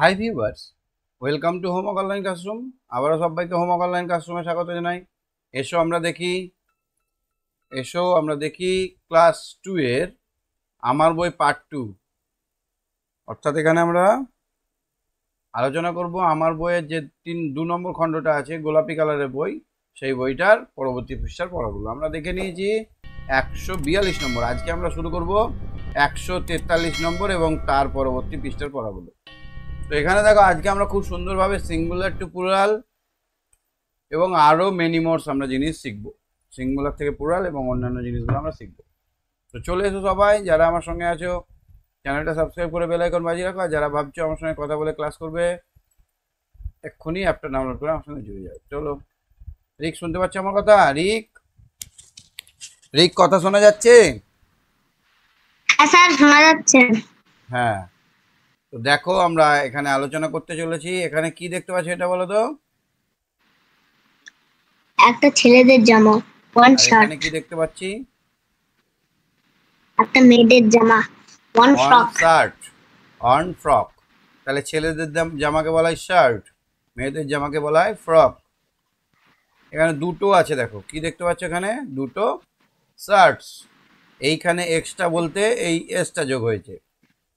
Hi viewers, welcome to homework online classroom. আবারও সবাইকে homework online ক্লাসরুমে স্বাগত জানাই। এসো আমরা দেখি ক্লাস 2 এর আমার বই পার্ট 2। অর্থাৎ এখানে আমরা আলোচনা করব আমার বইয়ের যে 2 নম্বর খণ্ডটা আছে গোলাপি কালারের বই, সেই বইটার পরবর্তী পৃষ্ঠার পড়াগুলো আমরা দেখে নিয়েছি। 142 নম্বর, আজকে আমরা শুরু করব 143 নম্বর এবং তার পরবর্তী পৃষ্ঠার পড়াগুলো। তো এখানে দেখো, আজকে আমরা খুব সুন্দরভাবে সিঙ্গুলার টু প্লুরাল এবং আরও মেনি মোরস আমরা জিনিস শিখবো। সিঙ্গুলার থেকে প্লুরাল এবং অন্যান্য জিনিসগুলো আমরা শিখবো। তো চলে এসো সবাই, যারা আমার সঙ্গে আছো চ্যানেলটা সাবস্ক্রাইব করে বেল আইকন বাজিয়ে রাখো। আর যারা ভাবছো আমার সঙ্গে কথা বলে ক্লাস করবে, এক্ষুনি অ্যাপটা ডাউনলোড করে আমার সঙ্গে জুড়ে যাও। চলো, রিক শুনতে পাচ্ছ আমার কথা? রিক রিক কথা শোনা যাচ্ছে? হ্যাঁ স্যার, শোনা যাচ্ছে। হ্যাঁ, তো দেখো আমরা এখানে আলোচনা করতে চলেছি। এখানে কি দেখতে পাচ্ছ এটা বলো তো? একটা ছেলেদের জামা, ওয়ান আর শার্ট। এখানে কি দেখতে পাচ্ছি? একটা মেয়েদের জামা, one on frock. Shirt, on frock. তাহলে ছেলেদের জামাকে বলা হয় শার্ট, মেয়েদের জামাকে বলা হয় ফ্রক। এখানে দুটো আছে, দেখো কি দেখতে পাচ্ছ? এখানে দুটো শার্টস। এইখানে এক্সট্রা বলতে এই এসটা যোগ হয়েছে,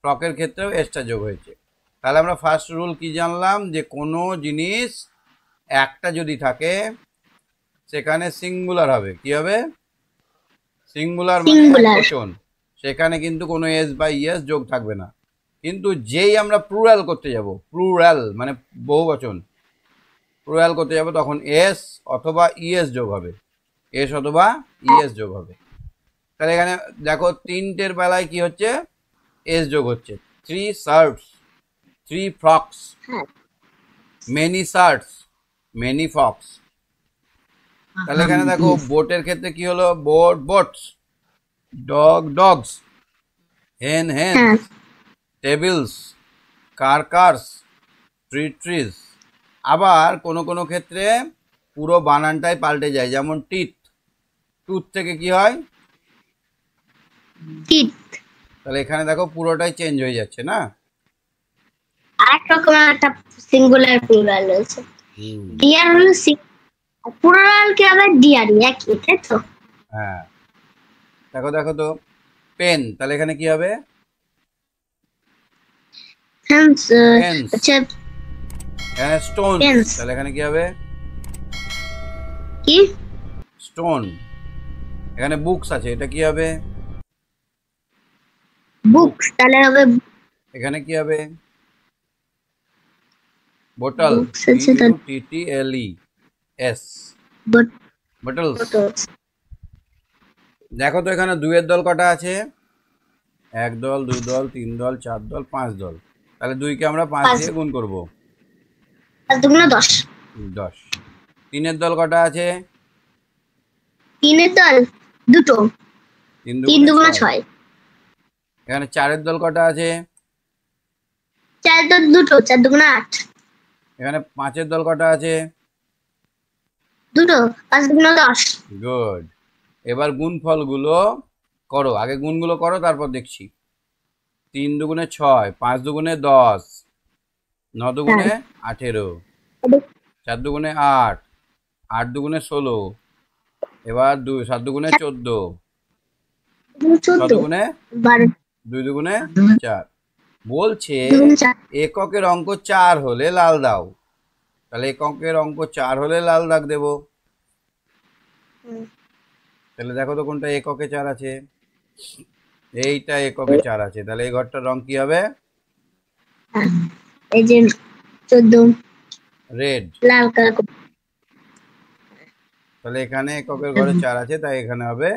ফ্রকের ক্ষেত্রেও এসটা যোগ হয়েছে। তাহলে আমরা ফার্স্ট রুল কি জানলাম? যে কোনো জিনিস একটা যদি থাকে সেখানে সিঙ্গুলার হবে। কি হবে? সিঙ্গুলার মানে একবচন, সেখানে কিন্তু কোনো এস বা ইএস যোগ থাকবে না। কিন্তু যেই আমরা প্লুরাল করতে যাব, প্লুরাল মানে বহুবচন, প্লুরাল করতে যাব, তখন এস অথবা ইএস যোগ হবে, এস অথবা ইএস যোগ হবে। তাহলে এখানে দেখো তিনটের বেলায় কি হচ্ছে? এস যোগ হচ্ছে। 3 shirts, 3 frocks, many shirts, many frocks. তাহলে এখানে দেখো বোটের ক্ষেত্রে কি হলো? Boat boats, dog dogs, hen hens, tables, car cars, tree trees. আবার কোনো কোনো ক্ষেত্রে পুরো বানানটাই পাল্টে যায়, যেমন টিথ, টুথ থেকে কি হয়? টিথ। তাহলে এখানে দেখো পুরোটাই চেঞ্জ হয়ে যাচ্ছে না? আরেক রকমের একটা সিঙ্গুলার প্লুরাল রয়েছে। ডিয়ার হলো প্লুরাল কি হবে? ডিয়ারই একই, তাই তো? হ্যাঁ, দেখো দেখো তো, পেন, তাহলে এখানে কি হবে? হেন্স। পেন্স। আচ্ছা, এখানে স্টোন, পেন্স তাহলে এখানে কি হবে? কি? স্টোন। এখানে বুকস আছে, এটা কি হবে? বুকস, তাহলে হবে এখানে কি হবে? বোটল, বুকস আছে, BUTTLE এস, বোটলস। বটলস। দেখো তো এখানে দুইয়ের দল কটা আছে? 1 দল, 2 দল, 3 দল, 4 দল, 5 দল। তাহলে 2কে আমরা 5 দিয়ে গুণ করব, 10। 10। 3-এর দল কটা আছে? 3-এর দল দুটো, 3 3 দুগুণে দুগুণে 6। 6। এখানে 4-এর দল কটা আছে? 4 দল দুটো, 4 দুগুণে 8। এখানে 5-এর দল কটা আছে? দুটো, 5 দুগুণে 10। গুড। এবার গুণফলগুলো করো, আগে গুণগুলো করো, তারপর দেখছি। 3 দুগুণে 6, 5 দুগুণে 10, 9 দুগুণে 18, 4 দুগুণে 8, 8 দুগুণে 16, এবার 7 দুগুণে 14, 6 দুগুণে 12, 2 দুগুণে 4। বলছে এককের অঙ্ক 4 হলে লাল দাও। তাহলে এককের অঙ্ক 4 হলে লাল দাগ দেব। তাহলে দেখো তো কোনটা এককে 4 আছে? এইটা এককে 4 আছে। তাহলে এই ঘরটার রং কি হবে? এই যে 14 রেড। লাল কালার। তাহলে এখানে এককের ঘরে 4 আছে, তাই এখানে হবে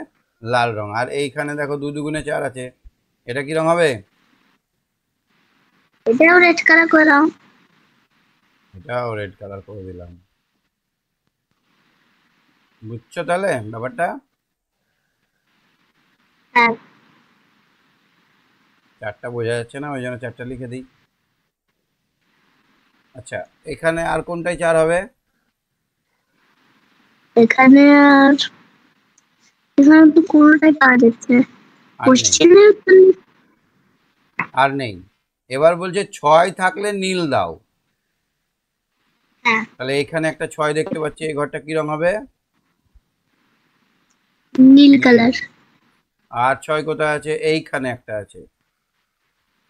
লাল রং। আর এইখানে দেখো 2 দুগুণে 4 আছে, এটা কি রং হবে? এটাও রেড কালার করে দাও। এটাও রেড কালার করে দিলাম। বুঝছো তাহলে ব্যাপারটা? হ্যাঁ। 4টা বোঝা যাচ্ছে না, ওই জন্য 4টা লিখে দিই। আচ্ছা, এখানে আর কোনটাই 4 হবে? এখানে আর এখানে তো কোনটাই পাওয়া যাচ্ছে। আর নেই, কোশ্চেনে আর নেই। এবার বলছে 6 থাকলে নীল দাও। হ্যাঁ, তাহলে এখানে একটা 6 দেখতে পাচ্ছি, এই ঘরটা কি রং হবে? নীল নীল। কালার। আর 6 কোথায় আছে? এইখানে একটা আছে।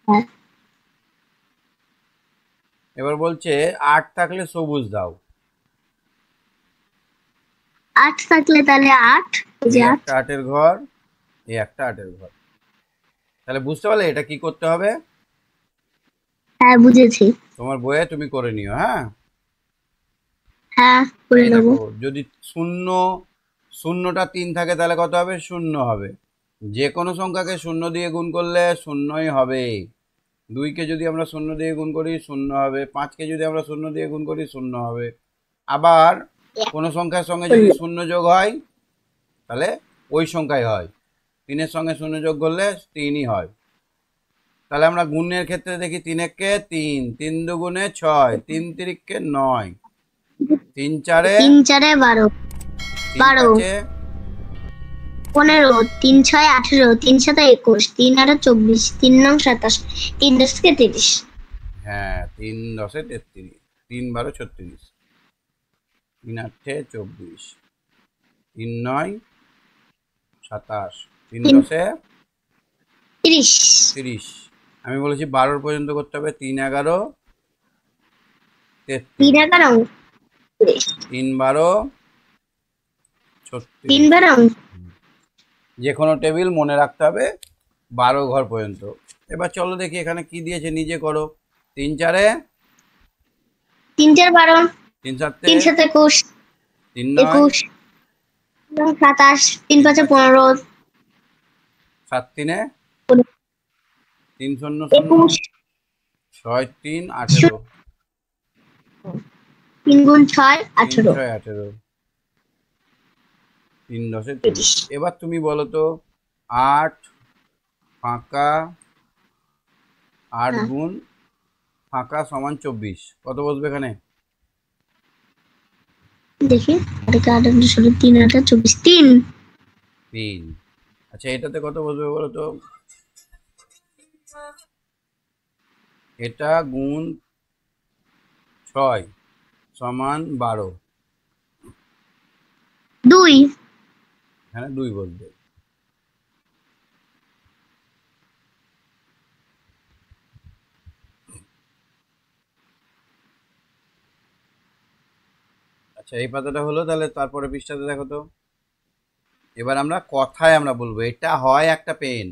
হ্যাঁ, এবার বলছে 8 থাকলে সবুজ দাও। 8 থাকলে তাহলে 8, এই যে এই 8। একটা 8-এর ঘর, এই একটা 8-এর ঘর। তাহলে বুঝতে পারলে এটা কি করতে হবে? হ্যাঁ, বুঝেছি। তোমার বইয়ে তুমি করে নিও, হ্যাঁ। হ্যাঁ, করে এই নেবো। দেখো, যদি শূন্য, শূন্যটা 3 থাকে তাহলে কত হবে? শূন্য হবে। যে কোনো সংখ্যাকে শূন্য দিয়ে গুণ করলে শূন্যই হবে। 2কে যদি আমরা শূন্য দিয়ে গুণ করি শূন্য হবে, 5কে যদি আমরা শূন্য দিয়ে গুণ করি শূন্য হবে। আবার কোনো সংখ্যার সঙ্গে যদি করলে শূন্য যোগ হয় তাহলে ওই সংখ্যাই হয়। 3-এর সঙ্গে শূন্য যোগ করলে 3ই হয়। তাহলে আমরা গুণের ক্ষেত্রে দেখি, 3 একে 3, 3 দুগুণে 6, 3 তিরিককে 9, 3 চারে 3 4 12, 3 12, পাঁচে 15, 3 6 18, 3 7 21, 3 8 24, 3 9 27, 3 10 30। হ্যাঁ, 3 10 33, 3 12 36, 3 8 24, 3 9 27, 3 3 10 30, 30। আমি বলেছি 12 পর্যন্ত করতে হবে। 3 11 3 33, 11 30, 3 12 3 36। 12, যে কোনো টেবিল মনে রাখতে হবে 12 ঘর পর্যন্ত। এবার চলো দেখি এখানে কি দিয়েছে, নিজে করো। 3 4-এ 3 4 12, 3 7-এ 3 7 21, 3 9, 21, 27, 3 3 5 5-এ 15, 7 3-এ 3 0 0, 21, 6 3 18, 3 গুণ 6 3 18, 6 18, 3 10 30। 30। এবার তুমি বলো তো, 8 ফাঁকা 8 হ্যাঁ, গুণ ফাঁকা সমান 24, কত বসবে এখানে? দেখি 8 8 16 3 8 24, 3। 3। আচ্ছা, এটাতে কত বসবে বলো তো? এটা গুণ 6 সমান 12, 2। এখানে 2 বসবে। আচ্ছা, এই পাতাটা হলো, তাহলে তারপরে পৃষ্ঠাতে দেখো তো। এবার আমরা কথায় আমরা বলবো, এটা হয় একটা পেন,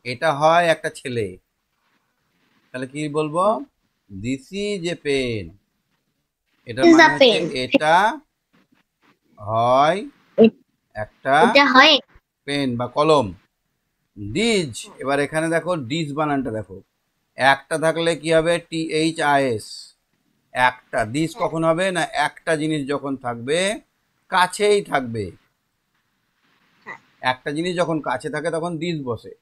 এটা হয় একটা ছেলে। তাহলে কি বলবো? This is a pen. এটার is মানে the হচ্ছে pen. এটা হয় একটা এটা হয় পেন বা কলম। ডিজ, এবার এখানে দেখো ডিজ বানানটা দেখো, একটা থাকলে কি হবে? THIS। একটা। ডিজ কখন হবে না, একটা জিনিস যখন থাকবে কাছেই থাকবে। একটা জিনিস যখন কাছে থাকে তখন ডিজ বসে।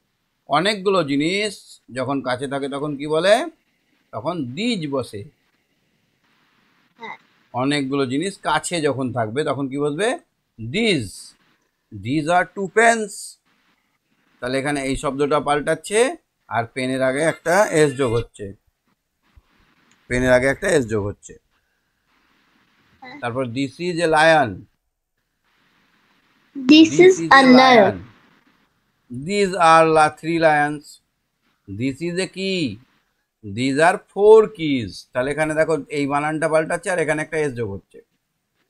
অনেকগুলো জিনিস যখন কাছে থাকে তখন কি বলে? তখন ডিজ বসে। হ্যাঁ, অনেকগুলো জিনিস কাছে যখন থাকবে তখন কি বসবে? ডিজ। ডিজ আর টু পেন্স। তাহলে এখানে এই শব্দটা পাল্টাচ্ছে, আর পেনের আগে একটা এস যোগ হচ্ছে। পেনের আগে একটা এস যোগ হচ্ছে। তারপর this is a lion. this this is is a a lion. Lion. These are 3 lions. This is a কি? These are 4 keys. তাহলে এখানে দেখো এই বানানটা পাল্টাচ্ছে আর এখানে একটা এস যোগ হচ্ছে।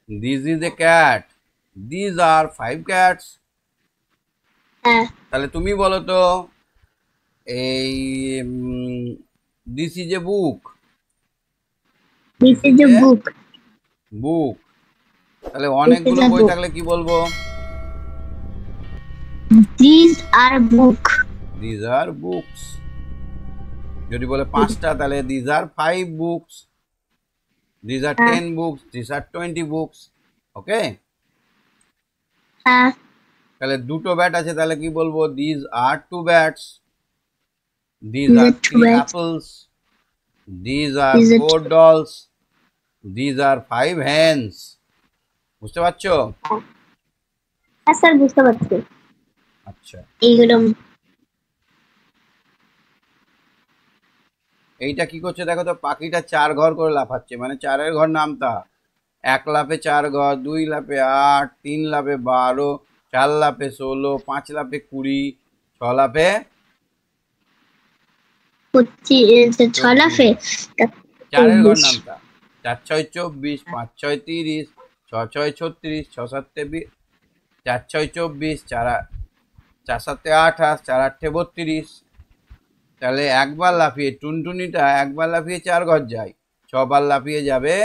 This is a cat. These are 5 cats. হ্যাঁ, তাহলে তুমি বলো তো, এই this is a book. this this is is a a book. Book. তাহলে This is অনেকগুলো a বই book. থাকলে কি বলবো? These are book. These are books. যদি বলে 5টা তাহলে these are 5 books. These are হ্যাঁ, 10 books. These are 20 books. Okay. হ্যাঁ, তাহলে দুটো ব্যাট আছে, তাহলে কি বলবো? These are 2 bats. These these are are 3 two beds. Apples. These are These are 4 dolls. These are 5 hands. বুঝতে পারছো? হ্যাঁ স্যার, বুঝতে পারছি। আচ্ছা। এইগুলো এইটা কি করছে দেখো তো, পাখিটা 4 ঘর করে লাফাচ্ছে, মানে 4-এর ঘর নামতা। 1 লাফে 4 ঘর, 2 লাফে 8, 3 লাফে 12, 4 লাফে 16, 5 লাফে 20, 6 লাফে 6 লাফে 4-এর ঘর 24। নামতা। 4 6 24, 5 6 30, 6 6 36, 6 7 4 6 24, 4 7 28, 4 8 32। তাহলে একবার লাফিয়ে টুনটুনিটা একবার লাফিয়ে 4 ঘর যায়, 6 বার লাফিয়ে যাবে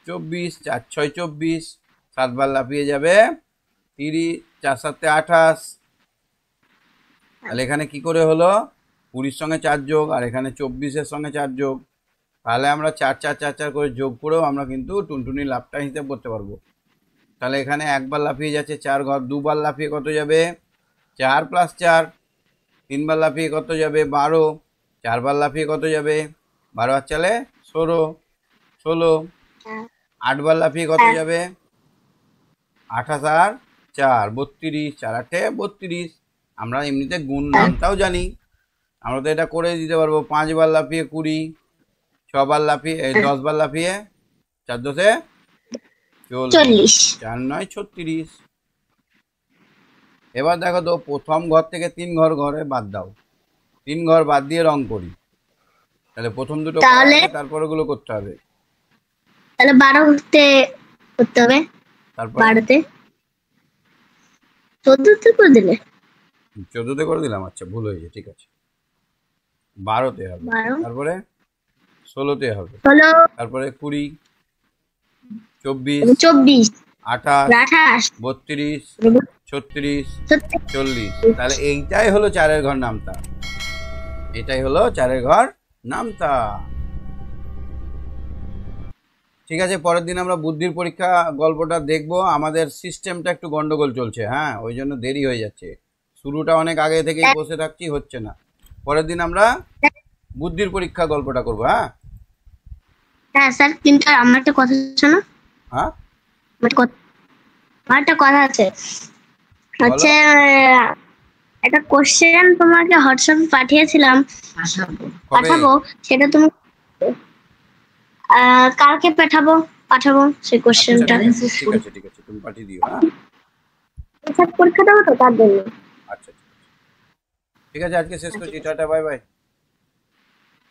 24, 4 6 24, 7 বার লাফিয়ে যাবে 30, 4 7 28। তাহলে এখানে কি করে হলো, 20-র সঙ্গে 4 যোগ, আর এখানে 24-এর সঙ্গে 4 যোগ। তাহলে আমরা 4 4 4 4 করে যোগ করেও আমরা কিন্তু টুনটুনির লাভটা হিসাব করতে পারবো। তাহলে এখানে একবার লাফিয়ে যাচ্ছে 4 ঘর, 2 বার লাফিয়ে কত যাবে 4 + 4, 3 বার লাফিয়ে কত যাবে 12, 4 বার লাফিয়ে কত যাবে 12 আর 4 16, 16, 8 বার লাফিয়ে কত যাবে 28 আর 4 32, 4 8 32। আমরা এমনিতে গুণ নামটাও জানি, আমরা তো এটা করে দিতে পারবো। 5 বার লাফিয়ে 20, 6 বার লাফিয়ে 10 বার লাফিয়ে 4 10 40, 4 9 36। এবার দেখো তো, প্রথম ঘর থেকে 3 ঘর ঘরে বাদ দাও, 3 ঘর বাদ দিয়ে রং করি। তাহলে প্রথম দুটো করা তাহলে আছে, তারপরে গুলো করতে হবে। 12তে করতে হবে। তারপরে 12তে 14তে করে দিলে 14তে করে দিলাম, আচ্ছা ভুল হয়েছে, ঠিক আছে। 12তে হবে, 12 তারপরে 16তে হবে, 16 তারপরে 20, 24, 24 28, 28 32, 36, 36। 40। তাহলে এইটাই হলো 4-এর ঘর নামতা, এটাই হলো 4-এর ঘর নামতা। ঠিক আছে, পরের দিন আমরা বুদ্ধির পরীক্ষা গল্পটা দেখব। আমাদের সিস্টেমটা একটু গন্ডগোল চলছে, হ্যাঁ, ওই জন্য দেরি হয়ে যাচ্ছে। শুরুটা অনেক আগে থেকেই বসে থাকছি, হচ্ছে না। পরের দিন আমরা বুদ্ধির পরীক্ষা গল্পটা করবো, হ্যাঁ। হ্যাঁ স্যার, কিন্তু আমার একটা কথা শোনো। হ্যাঁ, আমার একটা কথা আছে, বলো। হচ্ছে একটা কোশ্চেন তোমাকে হোয়াটসঅ্যাপে পাঠিয়েছিলাম, পাঠাবো। সেটা তুমি কালকে পাঠাবো সেই আচ্ছা, কোশ্চেনটা। ঠিক আছে, ঠিক আছে, তুমি পাঠিয়ে দিও, হ্যাঁ। স্যার পরীক্ষা দেবো তো, তার জন্য। আচ্ছা, ঠিক আছে, আজকে শেষ করছি, টাটা, bye bye.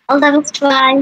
All the best, by.